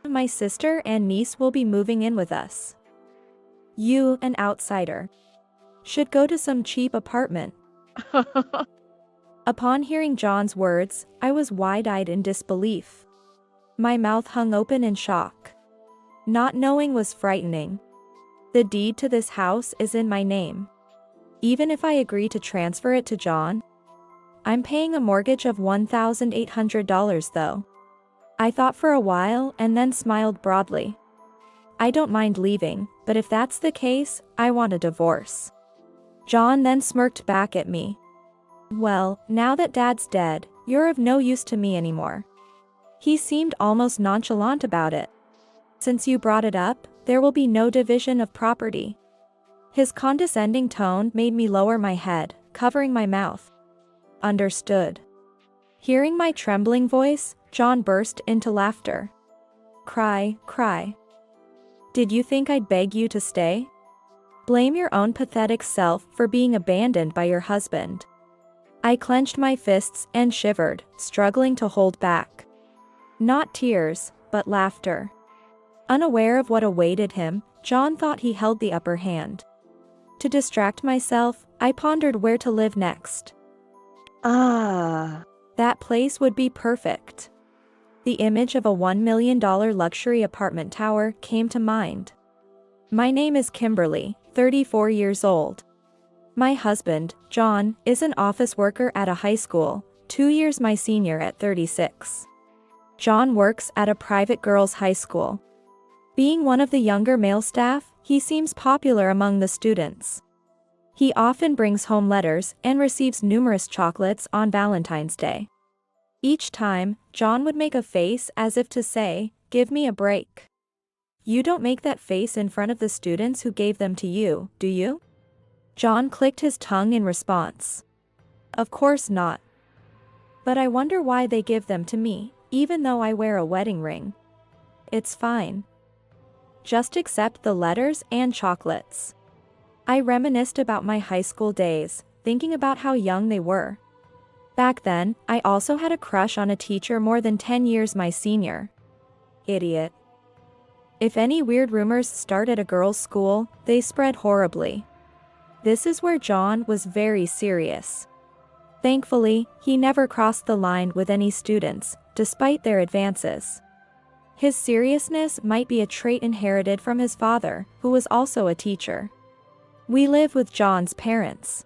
My sister and niece will be moving in with us. You, an outsider, should go to some cheap apartment. Upon hearing John's words, I was wide-eyed in disbelief. My mouth hung open in shock. Not knowing was frightening. The deed to this house is in my name. Even if I agree to transfer it to John, I'm paying a mortgage of $1,800 though. I thought for a while and then smiled broadly. I don't mind leaving, but if that's the case, I want a divorce. John then smirked back at me. Well, now that Dad's dead, you're of no use to me anymore. He seemed almost nonchalant about it. Since you brought it up, there will be no division of property. His condescending tone made me lower my head, covering my mouth. Understood. Hearing my trembling voice, John burst into laughter. Cry. Did you think I'd beg you to stay? Blame your own pathetic self for being abandoned by your husband. I clenched my fists and shivered, struggling to hold back. Not tears, but laughter. Unaware of what awaited him, John thought he held the upper hand. To distract myself, I pondered where to live next. That place would be perfect. The image of a $1 million luxury apartment tower came to mind. My name is Kimberly, 34 years old. My husband, John, is an office worker at a high school, 2 years my senior at 36. John works at a private girls' high school. Being one of the younger male staff, he seems popular among the students. He often brings home letters and receives numerous chocolates on Valentine's Day. Each time, John would make a face as if to say, "Give me a break." You don't make that face in front of the students who gave them to you, do you? John clicked his tongue in response. Of course not. But I wonder why they give them to me, even though I wear a wedding ring. It's fine. Just accept the letters and chocolates. I reminisced about my high school days, thinking about how young they were. Back then, I also had a crush on a teacher more than 10 years my senior. Idiot. If any weird rumors start at a girls' school, they spread horribly. This is where John was very serious. Thankfully, he never crossed the line with any students, despite their advances. His seriousness might be a trait inherited from his father, who was also a teacher. We live with John's parents.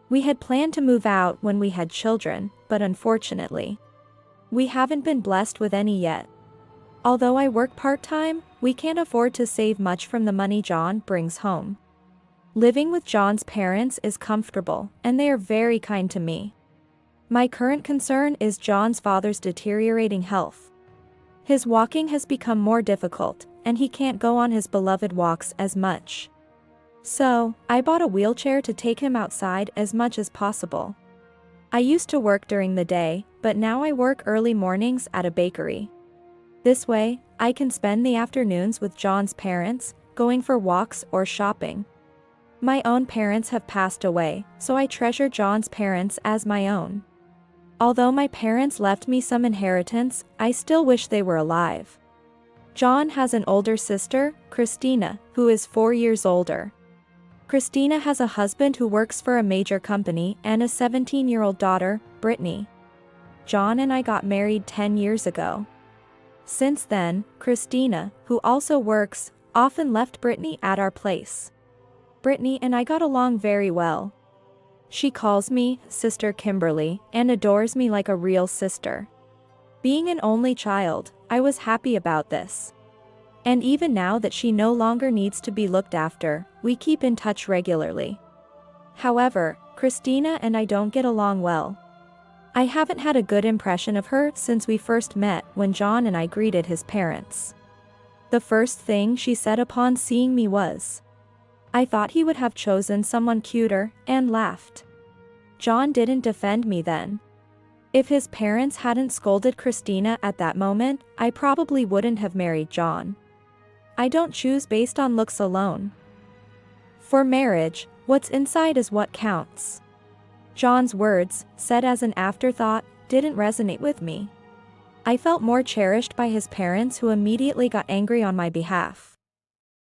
We had planned to move out when we had children, but unfortunately, we haven't been blessed with any yet. Although I work part-time, we can't afford to save much from the money John brings home. Living with John's parents is comfortable, and they are very kind to me. My current concern is John's father's deteriorating health. His walking has become more difficult, and he can't go on his beloved walks as much. So, I bought a wheelchair to take him outside as much as possible. I used to work during the day, but now I work early mornings at a bakery. This way, I can spend the afternoons with John's parents, going for walks or shopping. My own parents have passed away, so I treasure John's parents as my own. Although my parents left me some inheritance, I still wish they were alive. John has an older sister, Christina, who is 4 years older. Christina has a husband who works for a major company and a 17-year-old daughter, Brittany. John and I got married 10 years ago. Since then, Christina, who also works, often left Brittany at our place. Brittany and I got along very well. She calls me Sister Kimberly and adores me like a real sister. Being an only child, I was happy about this. And even now that she no longer needs to be looked after, we keep in touch regularly. However, Christina and I don't get along well. I haven't had a good impression of her since we first met when John and I greeted his parents. The first thing she said upon seeing me was, "I thought he would have chosen someone cuter," and laughed. John didn't defend me then. If his parents hadn't scolded Christina at that moment, I probably wouldn't have married John. I don't choose based on looks alone. For marriage, what's inside is what counts. John's words, said as an afterthought, didn't resonate with me. I felt more cherished by his parents, who immediately got angry on my behalf.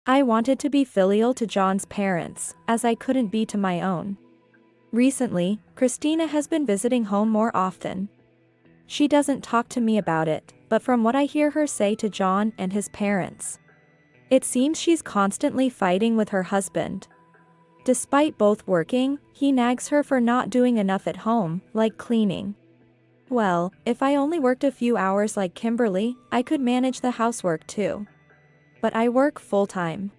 I wanted to be filial to John's parents, as I couldn't be to my own. Recently, Christina has been visiting home more often. She doesn't talk to me about it, but from what I hear her say to John and his parents, it seems she's constantly fighting with her husband. Despite both working, he nags her for not doing enough at home, like cleaning. Well, if I only worked a few hours like Kimberly, I could manage the housework too. But I work full-time.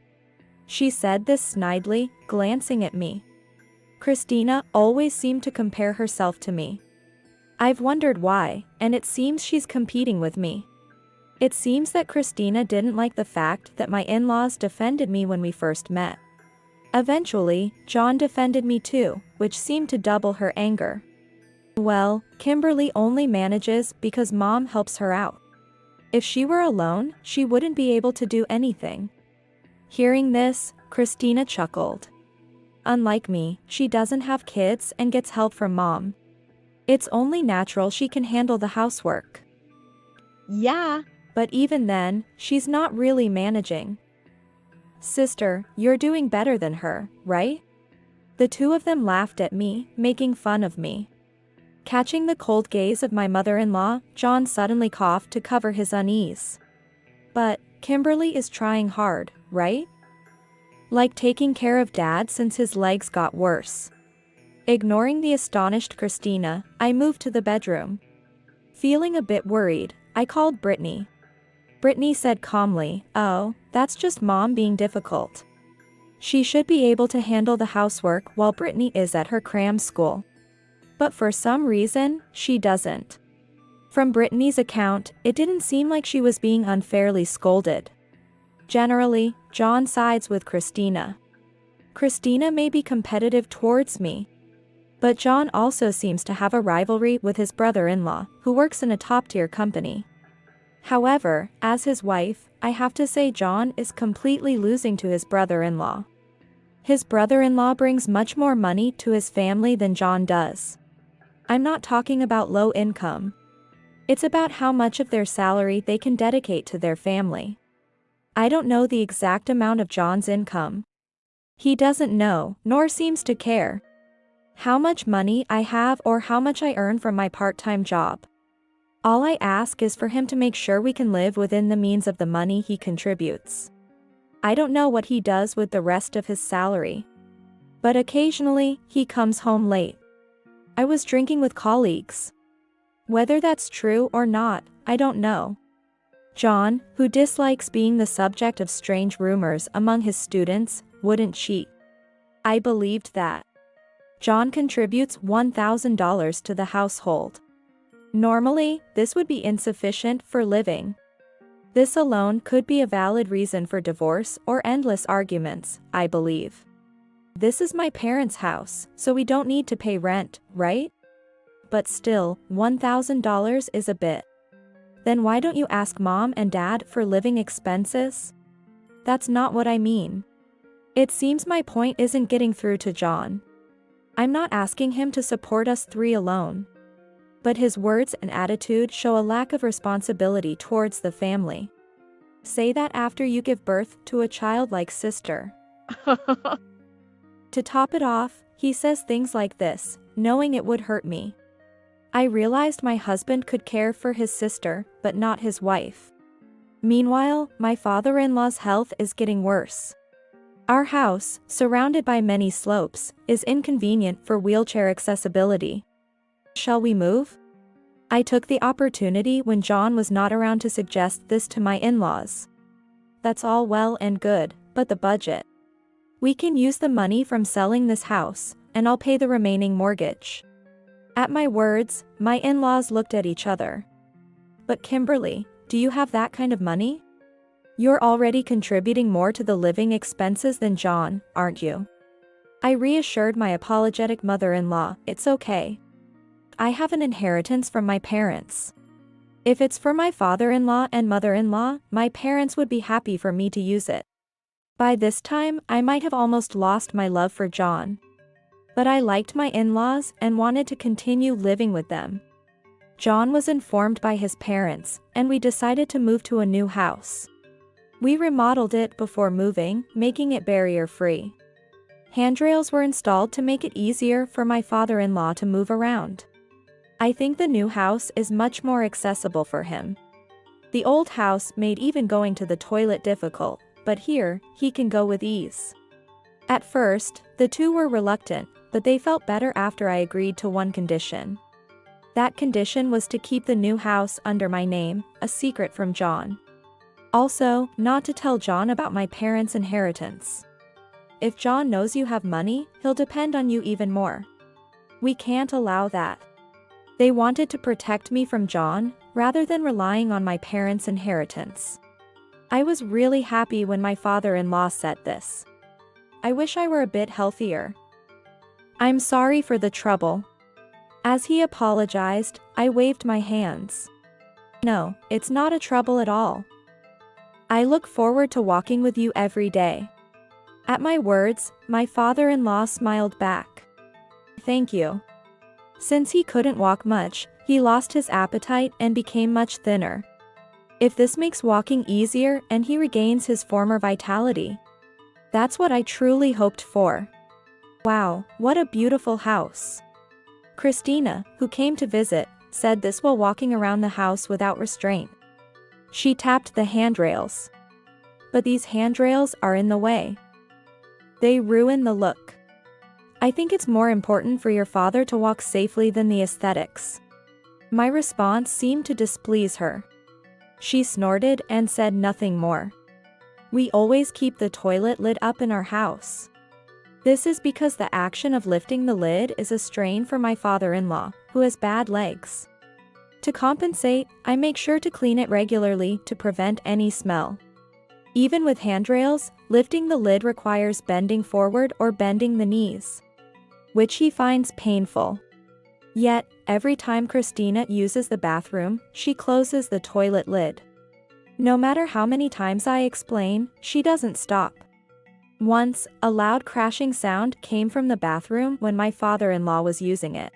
She said this snidely, glancing at me. Christina always seemed to compare herself to me. I've wondered why, and it seems she's competing with me. It seems that Christina didn't like the fact that my in-laws defended me when we first met. Eventually, John defended me too, which seemed to double her anger. Well, Kimberly only manages because Mom helps her out. If she were alone, she wouldn't be able to do anything. Hearing this, Christina chuckled. Unlike me, she doesn't have kids and gets help from Mom. It's only natural she can handle the housework. Yeah, but even then, she's not really managing. Sister, you're doing better than her, right? The two of them laughed at me, making fun of me. Catching the cold gaze of my mother-in-law, John suddenly coughed to cover his unease. But, Kimberly is trying hard, right? Like taking care of Dad since his legs got worse. Ignoring the astonished Christina, I moved to the bedroom. Feeling a bit worried, I called Brittany. Brittany said calmly, "Oh, that's just Mom being difficult. She should be able to handle the housework while Brittany is at her cram school." But for some reason, she doesn't. From Brittany's account, it didn't seem like she was being unfairly scolded. Generally, John sides with Christina. Christina may be competitive towards me. But John also seems to have a rivalry with his brother-in-law, who works in a top-tier company. However, as his wife, I have to say John is completely losing to his brother-in-law. His brother-in-law brings much more money to his family than John does. I'm not talking about low income. It's about how much of their salary they can dedicate to their family. I don't know the exact amount of John's income. He doesn't know, nor seems to care, how much money I have or how much I earn from my part-time job. All I ask is for him to make sure we can live within the means of the money he contributes. I don't know what he does with the rest of his salary. But occasionally, he comes home late. I was drinking with colleagues. Whether that's true or not, I don't know. John, who dislikes being the subject of strange rumors among his students, wouldn't cheat. I believed that. John contributes $1,000 to the household. Normally, this would be insufficient for living. This alone could be a valid reason for divorce or endless arguments, I believe. This is my parents' house, so we don't need to pay rent, right? But still, $1,000 is a bit. Then why don't you ask Mom and Dad for living expenses? That's not what I mean. It seems my point isn't getting through to John. I'm not asking him to support us three alone. But his words and attitude show a lack of responsibility towards the family. Say that after you give birth to a childlike sister. To top it off, he says things like this, knowing it would hurt me. I realized my husband could care for his sister, but not his wife. Meanwhile, my father-in-law's health is getting worse. Our house, surrounded by many slopes, is inconvenient for wheelchair accessibility. Shall we move? I took the opportunity when John was not around to suggest this to my in-laws. That's all well and good, but the budget. We can use the money from selling this house, and I'll pay the remaining mortgage. At my words, my in-laws looked at each other. But Kimberly, do you have that kind of money? You're already contributing more to the living expenses than John, aren't you? I reassured my apologetic mother-in-law, it's okay. I have an inheritance from my parents. If it's for my father-in-law and mother-in-law, my parents would be happy for me to use it. By this time, I might have almost lost my love for John. But I liked my in-laws and wanted to continue living with them. John was informed by his parents, and we decided to move to a new house. We remodeled it before moving, making it barrier-free. Handrails were installed to make it easier for my father-in-law to move around. I think the new house is much more accessible for him. The old house made even going to the toilet difficult, but here, he can go with ease. At first, the two were reluctant, but they felt better after I agreed to one condition. That condition was to keep the new house under my name, a secret from John. Also, not to tell John about my parents' inheritance. If John knows you have money, he'll depend on you even more. We can't allow that. They wanted to protect me from John, rather than relying on my parents' inheritance. I was really happy when my father-in-law said this. I wish I were a bit healthier. I'm sorry for the trouble. As he apologized, I waved my hands. No, it's not a trouble at all. I look forward to walking with you every day. At my words, my father-in-law smiled back. Thank you. Since he couldn't walk much, he lost his appetite and became much thinner. If this makes walking easier and he regains his former vitality, that's what I truly hoped for. Wow, what a beautiful house. Christina, who came to visit, said this while walking around the house without restraint. She tapped the handrails. But these handrails are in the way. They ruin the look. I think it's more important for your father to walk safely than the aesthetics. My response seemed to displease her. She snorted and said nothing more. We always keep the toilet lid up in our house. This is because the action of lifting the lid is a strain for my father-in-law, who has bad legs. To compensate, I make sure to clean it regularly to prevent any smell. Even with handrails, lifting the lid requires bending forward or bending the knees, which he finds painful. Yet, every time Christina uses the bathroom, she closes the toilet lid. No matter how many times I explain, she doesn't stop. Once, a loud crashing sound came from the bathroom when my father-in-law was using it.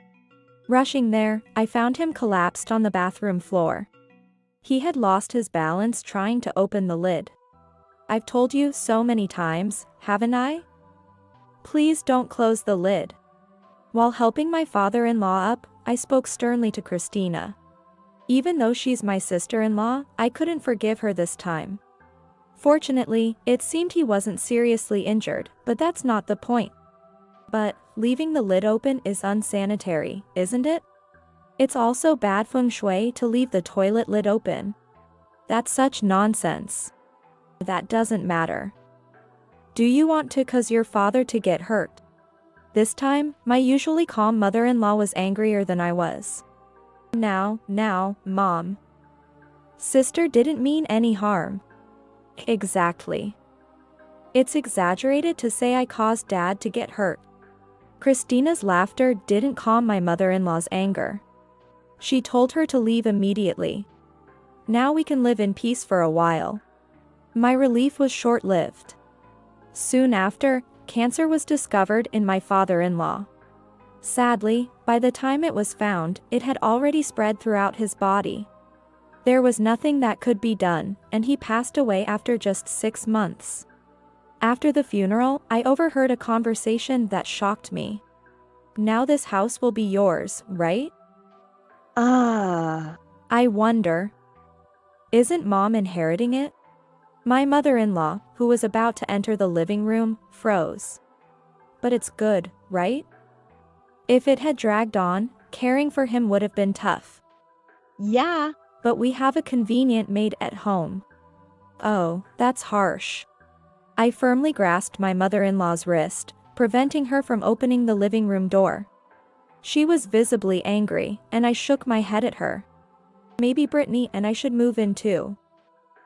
Rushing there, I found him collapsed on the bathroom floor. He had lost his balance trying to open the lid. I've told you so many times, haven't I? Please don't close the lid. While helping my father-in-law up, I spoke sternly to Christina. Even though she's my sister-in-law, I couldn't forgive her this time. Fortunately, it seemed he wasn't seriously injured, but that's not the point. But, leaving the lid open is unsanitary, isn't it? It's also bad feng shui to leave the toilet lid open. That's such nonsense. That doesn't matter. Do you want to cause your father to get hurt? This time, my usually calm mother-in-law was angrier than I was. Now, Mom. Sister didn't mean any harm. Exactly. It's exaggerated to say I caused Dad to get hurt. Christina's laughter didn't calm my mother-in-law's anger. She told her to leave immediately. Now we can live in peace for a while. My relief was short-lived. Soon after, cancer was discovered in my father-in-law. Sadly, by the time it was found, it had already spread throughout his body. There was nothing that could be done, and he passed away after just 6 months. After the funeral, I overheard a conversation that shocked me. Now this house will be yours, right? I wonder. Isn't Mom inheriting it? My mother-in-law, who was about to enter the living room, froze. But it's good, right? If it had dragged on, caring for him would have been tough. Yeah, but we have a convenient maid at home. Oh, that's harsh. I firmly grasped my mother-in-law's wrist, preventing her from opening the living room door. She was visibly angry, and I shook my head at her. Maybe Brittany and I should move in too.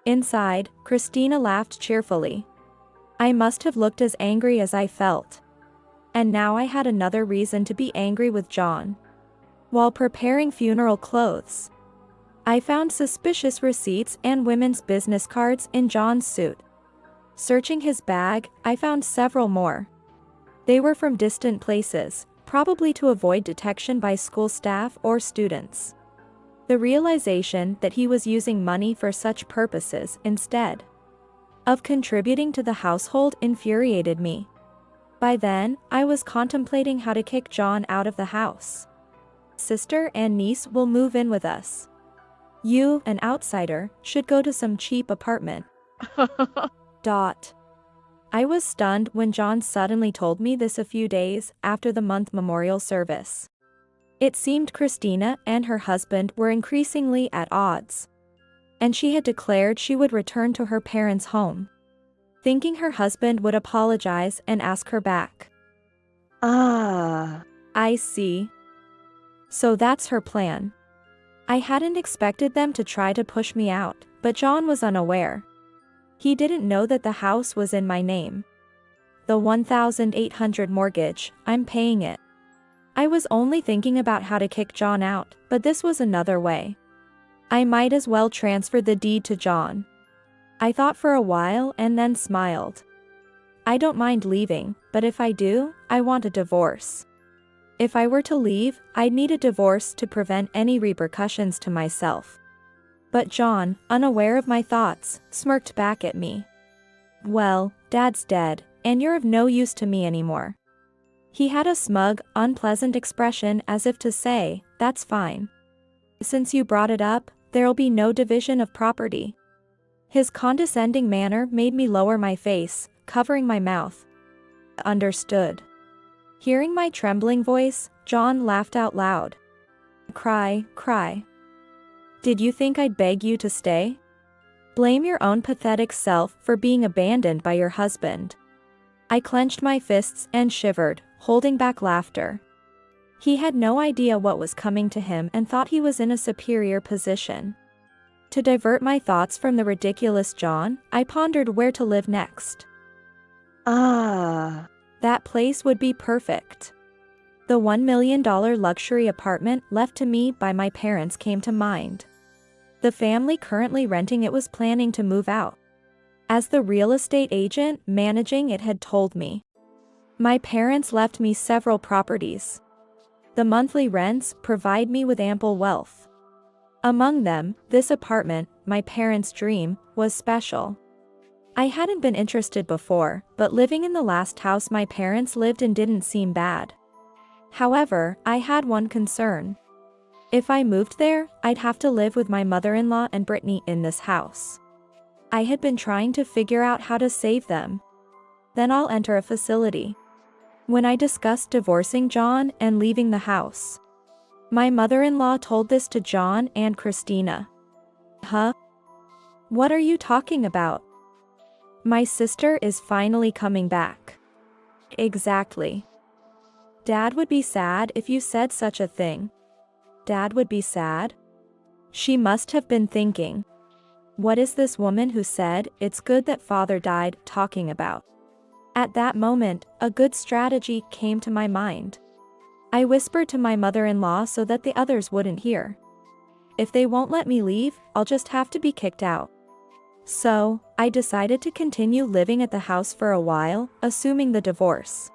Inside, Christina laughed cheerfully. I must have looked as angry as I felt. And now I had another reason to be angry with John. While preparing funeral clothes, I found suspicious receipts and women's business cards in John's suit. Searching his bag, I found several more. They were from distant places, probably to avoid detection by school staff or students. The realization that he was using money for such purposes instead of contributing to the household infuriated me. By then, I was contemplating how to kick John out of the house. Sister and niece will move in with us. You, an outsider, should go to some cheap apartment. I was stunned when John suddenly told me this a few days after the month memorial service. It seemed Christina and her husband were increasingly at odds, and she had declared she would return to her parents' home, thinking her husband would apologize and ask her back. I see. So that's her plan. I hadn't expected them to try to push me out, but John was unaware. He didn't know that the house was in my name. The $1,800 mortgage, I'm paying it. I was only thinking about how to kick John out, but this was another way. I might as well transfer the deed to John. I thought for a while and then smiled. I don't mind leaving, but if I do, I want a divorce. If I were to leave, I'd need a divorce to prevent any repercussions to myself. But John, unaware of my thoughts, smirked back at me. Well, Dad's dead, and you're of no use to me anymore. He had a smug, unpleasant expression as if to say, that's fine. Since you brought it up, there'll be no division of property. His condescending manner made me lower my face, covering my mouth. Understood. Hearing my trembling voice, John laughed out loud. Cry. Did you think I'd beg you to stay? Blame your own pathetic self for being abandoned by your husband. I clenched my fists and shivered, holding back laughter. He had no idea what was coming to him and thought he was in a superior position. To divert my thoughts from the ridiculous John, I pondered where to live next. That place would be perfect. The $1 million luxury apartment left to me by my parents came to mind. The family currently renting it was planning to move out, as the real estate agent managing it had told me. My parents left me several properties. The monthly rents provide me with ample wealth. Among them, this apartment, my parents' dream, was special. I hadn't been interested before, but living in the last house my parents lived in didn't seem bad. However, I had one concern. If I moved there, I'd have to live with my mother-in-law and Brittany in this house. I had been trying to figure out how to save them. Then I'll enter a facility. When I discussed divorcing John and leaving the house, my mother-in-law told this to John and Christina. Huh? What are you talking about? My sister is finally coming back. Exactly. Dad would be sad if you said such a thing. Dad would be sad? She must have been thinking. What is this woman who said, "It's good that father died," talking about? At that moment, a good strategy came to my mind. I whispered to my mother-in-law so that the others wouldn't hear. If they won't let me leave, I'll just have to be kicked out. So, I decided to continue living at the house for a while, assuming the divorce.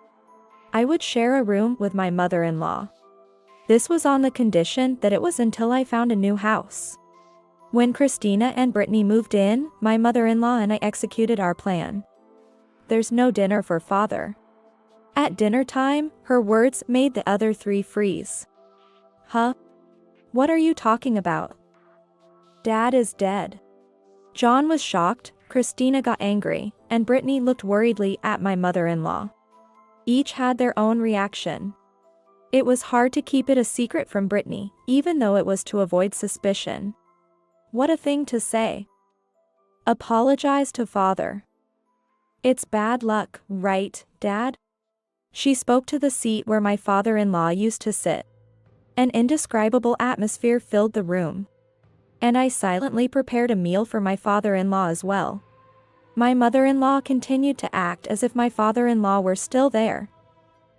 I would share a room with my mother-in-law. This was on the condition that it was until I found a new house. When Christina and Brittany moved in, my mother-in-law and I executed our plan. There's no dinner for father. At dinner time, her words made the other three freeze. Huh? What are you talking about? Dad is dead. John was shocked, Christina got angry, and Brittany looked worriedly at my mother-in-law. Each had their own reaction. It was hard to keep it a secret from Brittany, even though it was to avoid suspicion. What a thing to say. Apologize to father. It's bad luck, right, Dad? She spoke to the seat where my father-in-law used to sit. An indescribable atmosphere filled the room. And I silently prepared a meal for my father-in-law as well. My mother-in-law continued to act as if my father-in-law were still there.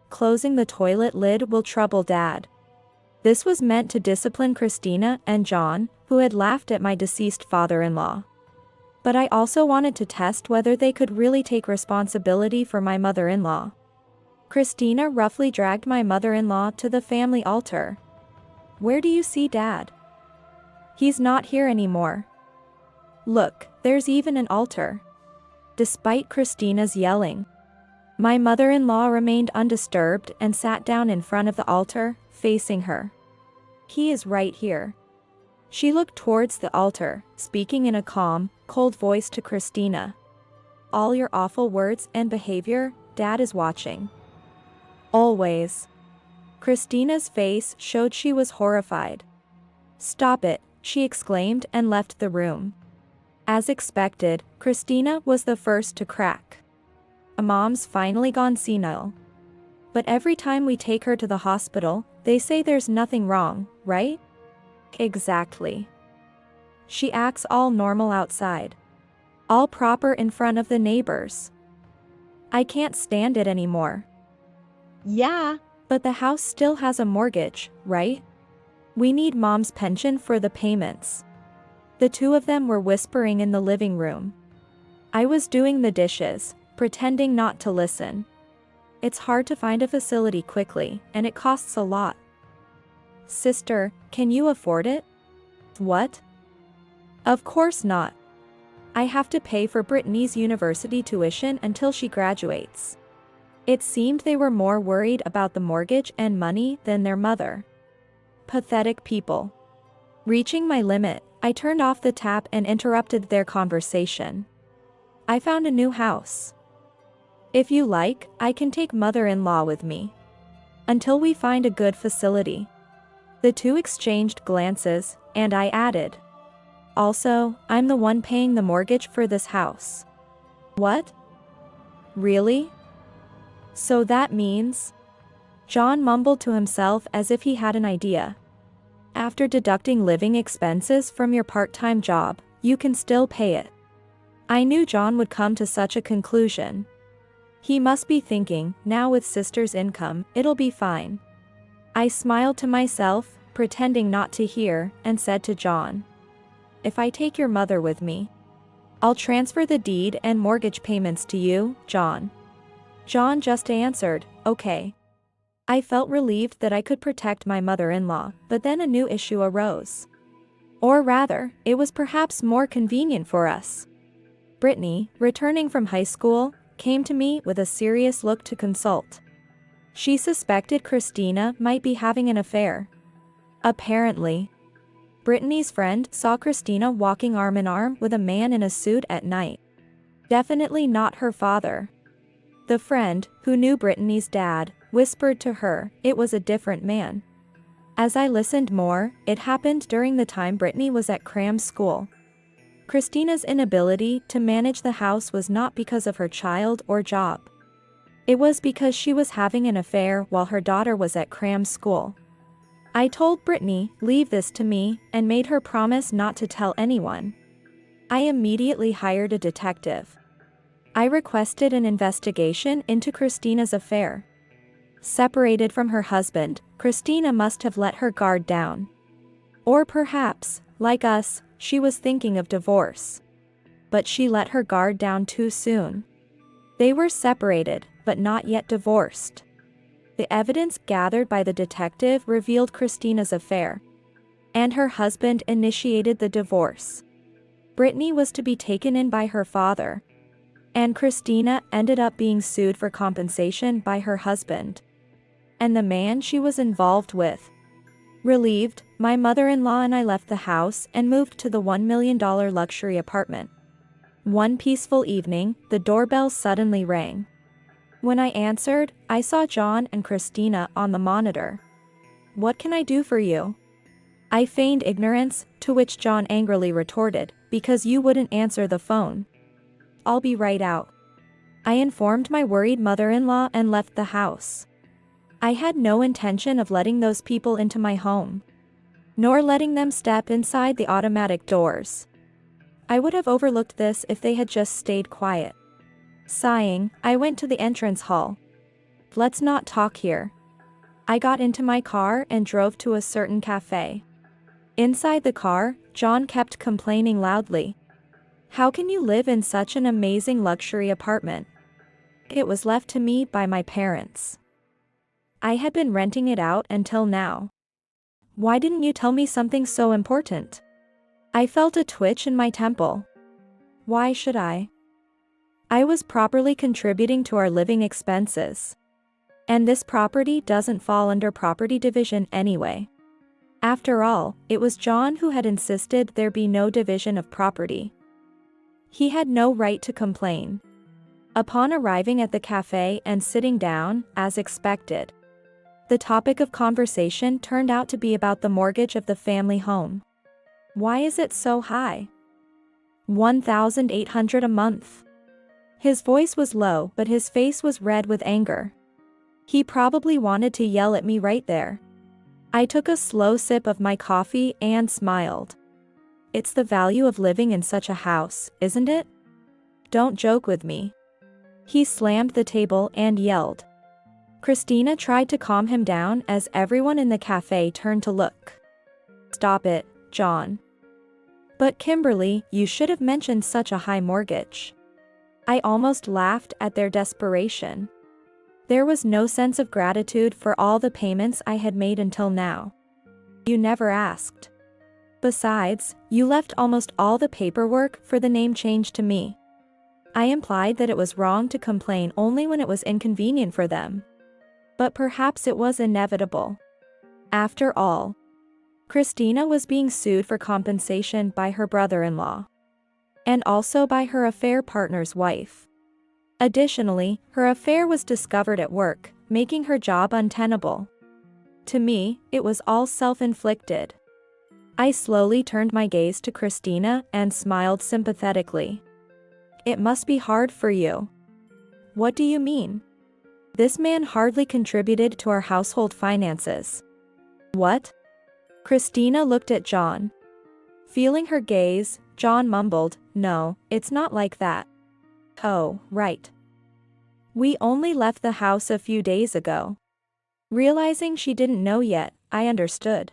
Closing the toilet lid will trouble Dad. This was meant to discipline Christina and John, who had laughed at my deceased father-in-law. But I also wanted to test whether they could really take responsibility for my mother-in-law. Christina roughly dragged my mother-in-law to the family altar. Where do you see Dad? He's not here anymore. Look, there's even an altar. Despite Christina's yelling, my mother-in-law remained undisturbed and sat down in front of the altar, facing her. He is right here. She looked towards the altar, speaking in a calm, cold voice to Christina. All your awful words and behavior, Dad is watching. Always. Christina's face showed she was horrified. Stop it, she exclaimed and left the room. As expected, Christina was the first to crack. Mom's finally gone senile. But every time we take her to the hospital, they say there's nothing wrong, right? Exactly. She acts all normal outside. All proper in front of the neighbors. I can't stand it anymore. Yeah, but the house still has a mortgage, right? We need Mom's pension for the payments. The two of them were whispering in the living room. I was doing the dishes, pretending not to listen. It's hard to find a facility quickly, and it costs a lot. Sister, can you afford it? What? Of course not. I have to pay for Brittany's university tuition until she graduates. It seemed they were more worried about the mortgage and money than their mother. Pathetic people. Reaching my limit, I turned off the tap and interrupted their conversation. I found a new house. If you like, I can take mother-in-law with me. Until we find a good facility. The two exchanged glances, and I added. Also, I'm the one paying the mortgage for this house. What? Really? So that means? John mumbled to himself as if he had an idea. After deducting living expenses from your part-time job, you can still pay it. I knew John would come to such a conclusion. He must be thinking, now with sister's income, it'll be fine. I smiled to myself, pretending not to hear, and said to John. If I take your mother with me, I'll transfer the deed and mortgage payments to you, John. John just answered, okay. I felt relieved that I could protect my mother-in-law, but then a new issue arose. Or rather, it was perhaps more convenient for us. Brittany, returning from high school, came to me with a serious look to consult. She suspected Christina might be having an affair. Apparently, Brittany's friend saw Christina walking arm in arm with a man in a suit at night. Definitely not her father. The friend, who knew Brittany's dad, whispered to her it was a different man. As I listened more, it happened during the time Brittany was at cram school. Christina's inability to manage the house was not because of her child or job. It was because she was having an affair while her daughter was at cram school. I told Brittany, leave this to me, and made her promise not to tell anyone. I immediately hired a detective. I requested an investigation into Christina's affair. Separated from her husband, Christina must have let her guard down. Or perhaps, like us, she was thinking of divorce. But she let her guard down too soon. They were separated, but not yet divorced. The evidence gathered by the detective revealed Christina's affair. And her husband initiated the divorce. Brittany was to be taken in by her father. And Christina ended up being sued for compensation by her husband. And the man she was involved with. Relieved, my mother-in-law and I left the house and moved to the $1 million luxury apartment. One peaceful evening, the doorbell suddenly rang. When I answered, I saw John and Christina on the monitor. What can I do for you? I feigned ignorance, to which John angrily retorted, because you wouldn't answer the phone. I'll be right out. I informed my worried mother-in-law and left the house. I had no intention of letting those people into my home. Nor letting them step inside the automatic doors. I would have overlooked this if they had just stayed quiet. Sighing, I went to the entrance hall. Let's not talk here. I got into my car and drove to a certain cafe. Inside the car, John kept complaining loudly. How can you live in such an amazing luxury apartment? It was left to me by my parents. I had been renting it out until now. Why didn't you tell me something so important? I felt a twitch in my temple. Why should I? I was properly contributing to our living expenses. And this property doesn't fall under property division anyway. After all, it was John who had insisted there be no division of property. He had no right to complain. Upon arriving at the cafe and sitting down, as expected, the topic of conversation turned out to be about the mortgage of the family home. Why is it so high? $1,800 a month. His voice was low, but his face was red with anger. He probably wanted to yell at me right there. I took a slow sip of my coffee and smiled. It's the value of living in such a house, isn't it? Don't joke with me. He slammed the table and yelled. Christina tried to calm him down as everyone in the cafe turned to look. Stop it, John. But Kimberly, you should have mentioned such a high mortgage. I almost laughed at their desperation. There was no sense of gratitude for all the payments I had made until now. You never asked. Besides, you left almost all the paperwork for the name change to me. I implied that it was wrong to complain only when it was inconvenient for them. But perhaps it was inevitable. After all, Christina was being sued for compensation by her brother-in-law. And also by her affair partner's wife. Additionally, her affair was discovered at work, making her job untenable. To me, it was all self-inflicted. I slowly turned my gaze to Christina and smiled sympathetically. It must be hard for you. What do you mean? This man hardly contributed to our household finances. What? Christina looked at John. Feeling her gaze, John mumbled, No, it's not like that. Oh, right. We only left the house a few days ago. Realizing she didn't know yet, I understood.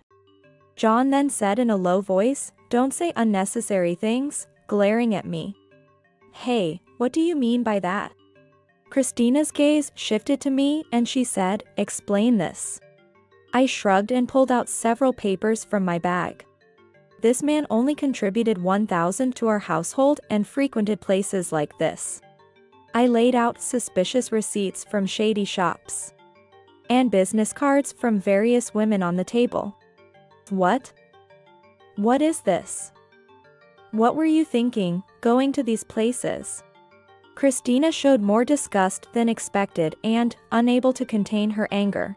John then said in a low voice, Don't say unnecessary things, glaring at me. Hey, what do you mean by that? Christina's gaze shifted to me and she said, Explain this. I shrugged and pulled out several papers from my bag. This man only contributed $1,000 to our household and frequented places like this. I laid out suspicious receipts from shady shops. And business cards from various women on the table. What? What is this? What were you thinking, going to these places? Christina showed more disgust than expected and, unable to contain her anger,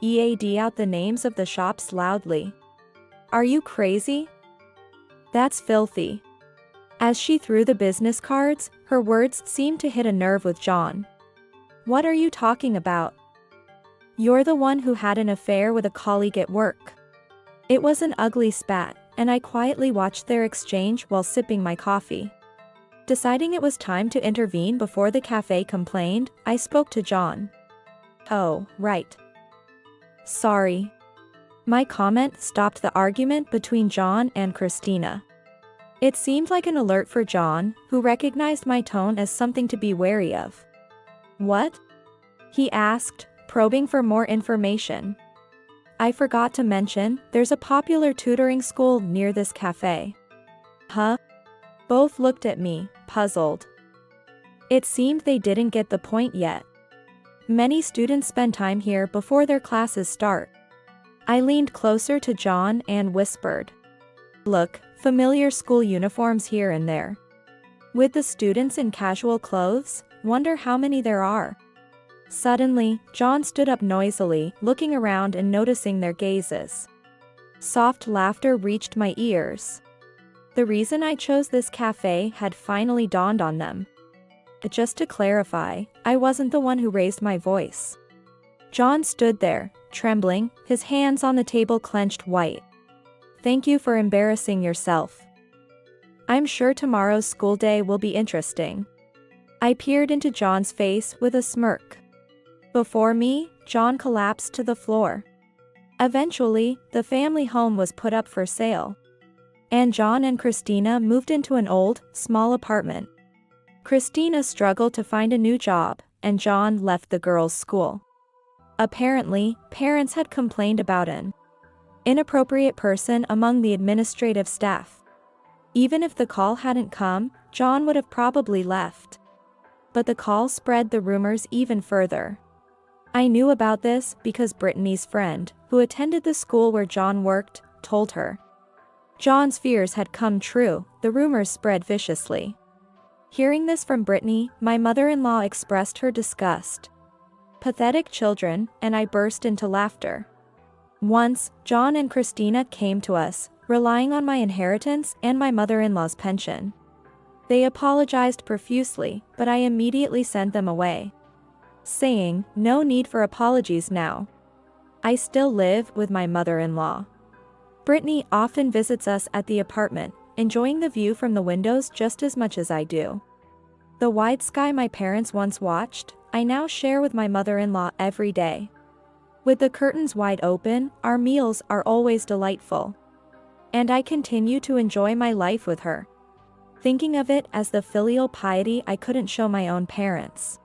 EAD out the names of the shops loudly. Are you crazy? That's filthy. As she threw the business cards, her words seemed to hit a nerve with John. What are you talking about? You're the one who had an affair with a colleague at work. It was an ugly spat, and I quietly watched their exchange while sipping my coffee. Deciding it was time to intervene before the cafe complained, I spoke to John. Oh, right. Sorry. My comment stopped the argument between John and Christina. It seemed like an alert for John, who recognized my tone as something to be wary of. What? He asked, probing for more information. I forgot to mention, there's a popular tutoring school near this cafe. Huh? Both looked at me, puzzled. It seemed they didn't get the point yet. Many students spend time here before their classes start. I leaned closer to John and whispered. Look, familiar school uniforms here and there. With the students in casual clothes, wonder how many there are. Suddenly, John stood up noisily, looking around and noticing their gazes. Soft laughter reached my ears. The reason I chose this cafe had finally dawned on them. Just to clarify, I wasn't the one who raised my voice. John stood there, trembling, his hands on the table clenched white. Thank you for embarrassing yourself. I'm sure tomorrow's school day will be interesting. I peered into John's face with a smirk. Before me, John collapsed to the floor. Eventually, the family home was put up for sale. And John and Christina moved into an old, small apartment. Christina struggled to find a new job, and John left the girls' school. Apparently, parents had complained about an inappropriate person among the administrative staff. Even if the call hadn't come, John would have probably left. But the call spread the rumors even further. I knew about this because Brittany's friend, who attended the school where John worked, told her. John's fears had come true, the rumors spread viciously. Hearing this from Brittany, my mother-in-law expressed her disgust. Pathetic children, and I burst into laughter. Once, John and Christina came to us, relying on my inheritance and my mother-in-law's pension. They apologized profusely, but I immediately sent them away, saying, "No need for apologies now. I still live with my mother-in-law." Brittany often visits us at the apartment, enjoying the view from the windows just as much as I do. The wide sky my parents once watched, I now share with my mother-in-law every day. With the curtains wide open, our meals are always delightful. And I continue to enjoy my life with her, thinking of it as the filial piety I couldn't show my own parents.